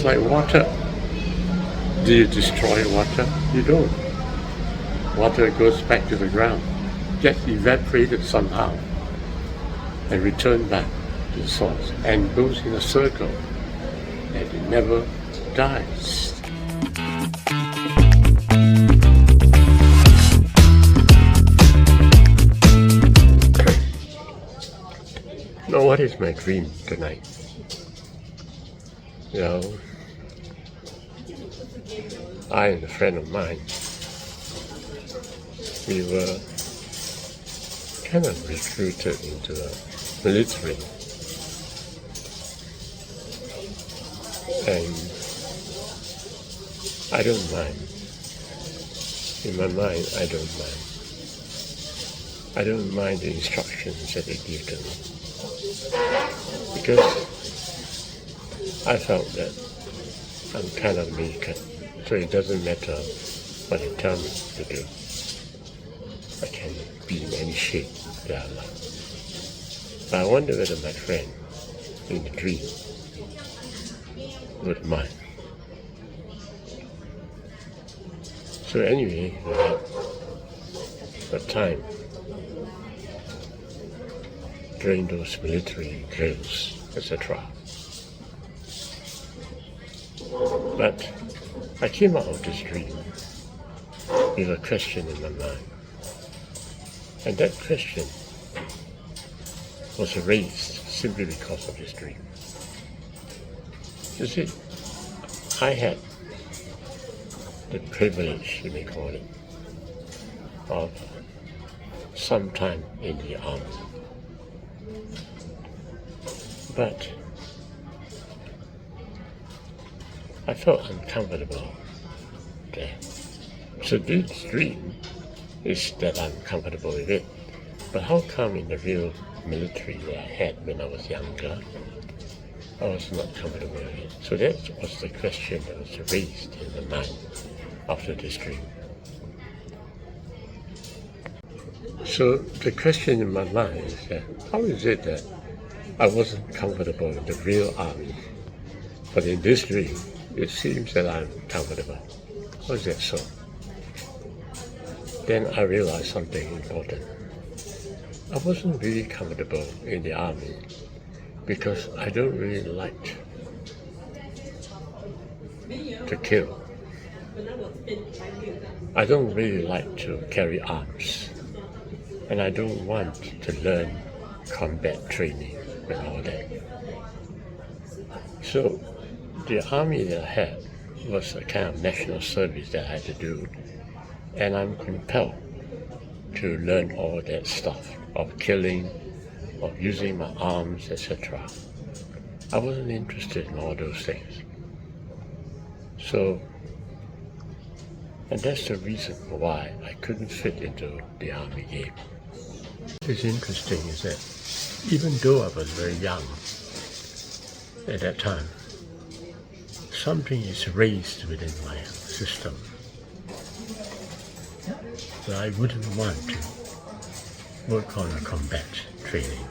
like water. Do you destroy water? You don't. Water goes back to the ground, gets evaporated somehow, and returned back to the source, and goes in a circle, and it never dies. Now, what is my dream tonight? You know, I and a friend of mine, we were kind of recruited into the military. And I don't mind. In my mind, I don't mind. I don't mind the instructions that they give to me. Because I felt that I'm kind of naked, so it doesn't matter what they tell me to do. I can be in any shape that I like. But I wonder whether my friend in the dream would mind. So anyway, we had a time during those military drills, etc. But I came out of this dream with a question in my mind. And that question was raised simply because of this dream. You see, I had the privilege, you may call it, of some time in the army. But I felt uncomfortable there. So this dream is that I'm comfortable with it. But how come in the real military that I had when I was younger, I was not comfortable with it? So that was the question that was raised in the mind after this dream. So the question in my mind is that how is it that I wasn't comfortable in the real army, but in this dream, it seems that I'm comfortable? How is that so? Then I realized something important. I wasn't really comfortable in the army because I don't really like to kill. I don't really like to carry arms, and I don't want to learn combat training and all that. So the army that I had was a kind of national service that I had to do, and I'm compelled to learn all that stuff of killing, of using my arms, etc. I wasn't interested in all those things. So, and that's the reason why I couldn't fit into the army game. What's interesting is that even though I was very young at that time, something is raised within my system that I wouldn't want to work on a combat training.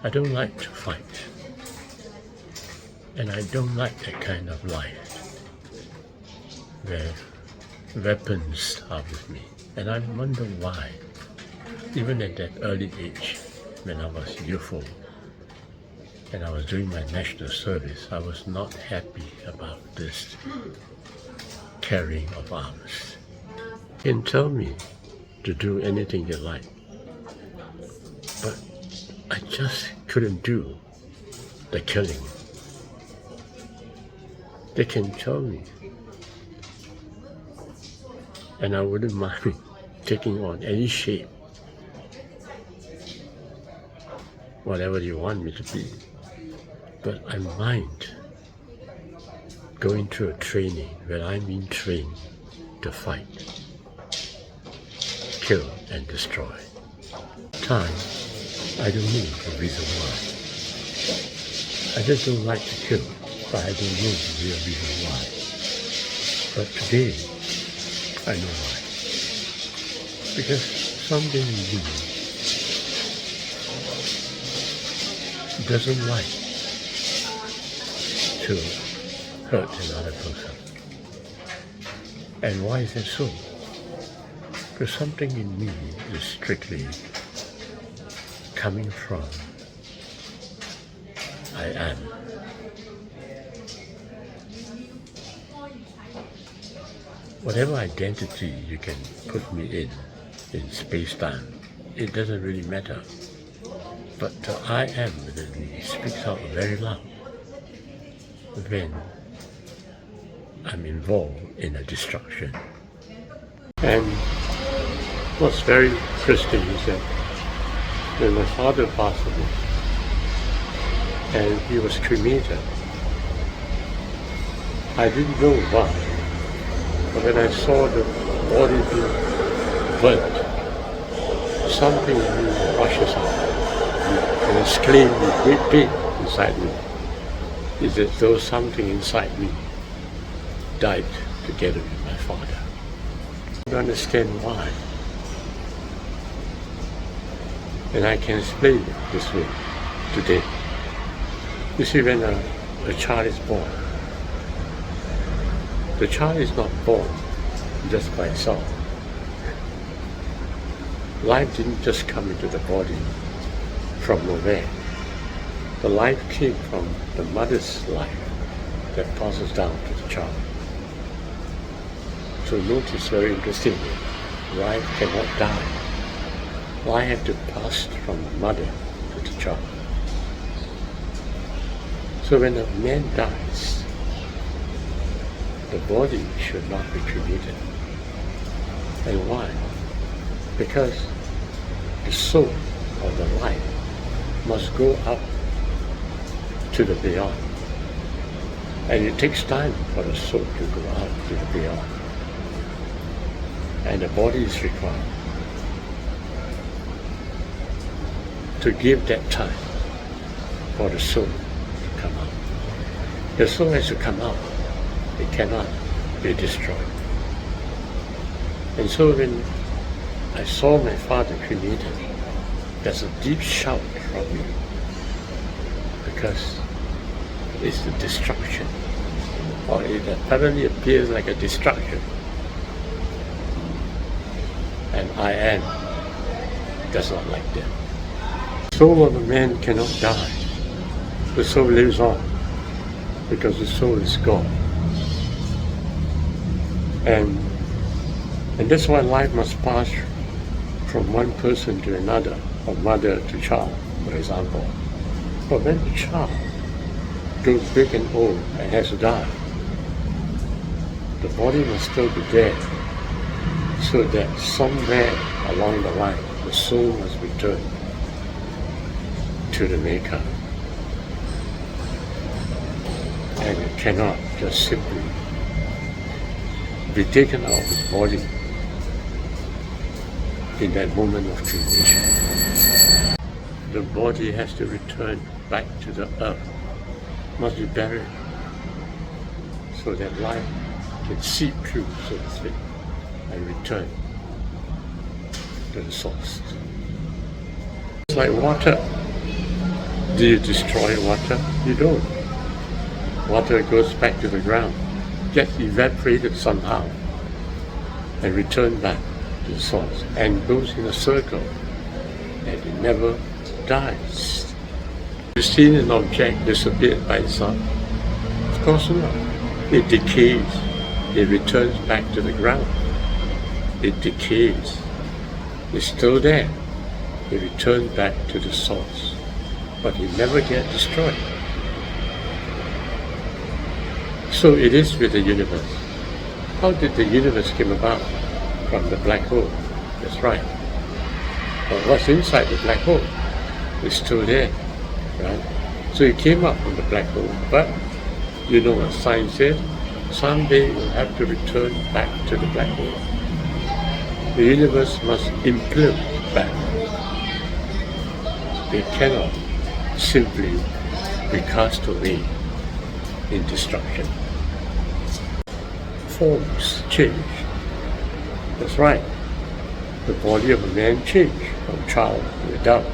I don't like to fight, and I don't like that kind of life where weapons are with me. And I wonder why, even at that early age, when I was youthful and I was doing my national service, I was not happy about this carrying of arms. You can tell me to do anything you like, but I just couldn't do the killing. They can tell me, and I wouldn't mind taking on any shape, whatever you want me to be. But I mind going through a training where I'm being trained to fight, kill and destroy. Time, I don't know the reason why. I just don't like to kill, but I don't know the real reason why. But today, I know why. Because something in me doesn't like to hurt another person. And why is that so? Because something in me is strictly coming from I am. Whatever identity you can put me in space-time, it doesn't really matter. But the I am within me speaks out very loud when I'm involved in a destruction. And what's very interesting is that when my father passed away and he was cremated, I didn't know why. But when I saw the body being burnt, something in me rushes out and exclaimed with great pain inside me. It's as though something inside me died together with my father. I don't understand why. And I can explain it this way today. You see, when a child is born, the child is not born just by itself. Life didn't just come into the body from nowhere. The life came from the mother's life that passes down to the child. So notice, very interesting, life cannot die. Life has to pass from the mother to the child. So when a man dies, the body should not be cremated. And why? Because the soul or the life must go up to the beyond. And it takes time for the soul to go out to the beyond. And the body is required to give that time for the soul to come out. The soul has to come out. It cannot be destroyed. And so when I saw my father cremated, there's a deep shout from me, because it's the destruction, or it apparently appears like a destruction. And I am does not like that. The soul of a man cannot die. The soul lives on, because the soul is God. And that's why life must pass from one person to another, or mother to child, for example. But when the child grows big and old and has to die, the body must still be there, so that somewhere along the line, the soul must return to the Maker. And it cannot just simply be taken out of his body in that moment of cremation. The body has to return back to the earth, must be buried, so that life can seep through, so to speak, and return to the source. It's like water. Do you destroy water? You don't. Water goes back to the ground, gets evaporated somehow, and return back to the source, and goes in a circle, and it never dies. You've seen an object disappear by itself? Of course not. It decays. It returns back to the ground. It decays. It's still there. It returns back to the source. But it never gets destroyed. So it is with the universe. How did the universe come about? From the black hole. That's right. But what's inside the black hole is still there, right? So it came up from the black hole, but you know what science says? Someday you'll have to return back to the black hole. The universe must implode back. It cannot simply be cast away in destruction. Forms change. That's right. The body of a man changes from child to adult.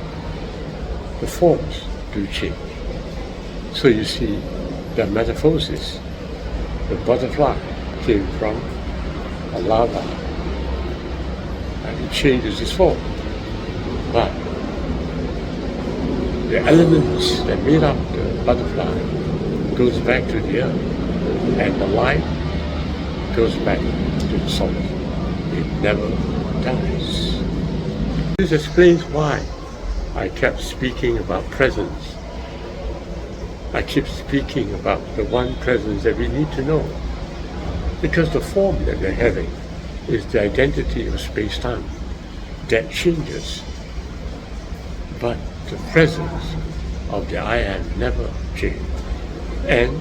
The forms do change. So you see, the metamorphosis The butterfly came from a lava, and it changes its form. But the elements that made up the butterfly goes back to the earth, and the light goes back to the source. It never dies. This explains why I kept speaking about presence. I keep speaking about the one presence that we need to know. Because the form that we're having is the identity of space-time that changes. But the presence of the I Am never changes. And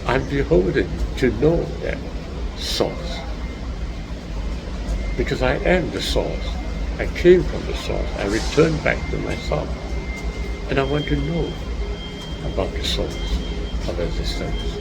I'm beholden to know that source. Because I am the source. I came from the source. I returned back to myself. And I want to know about the source of existence.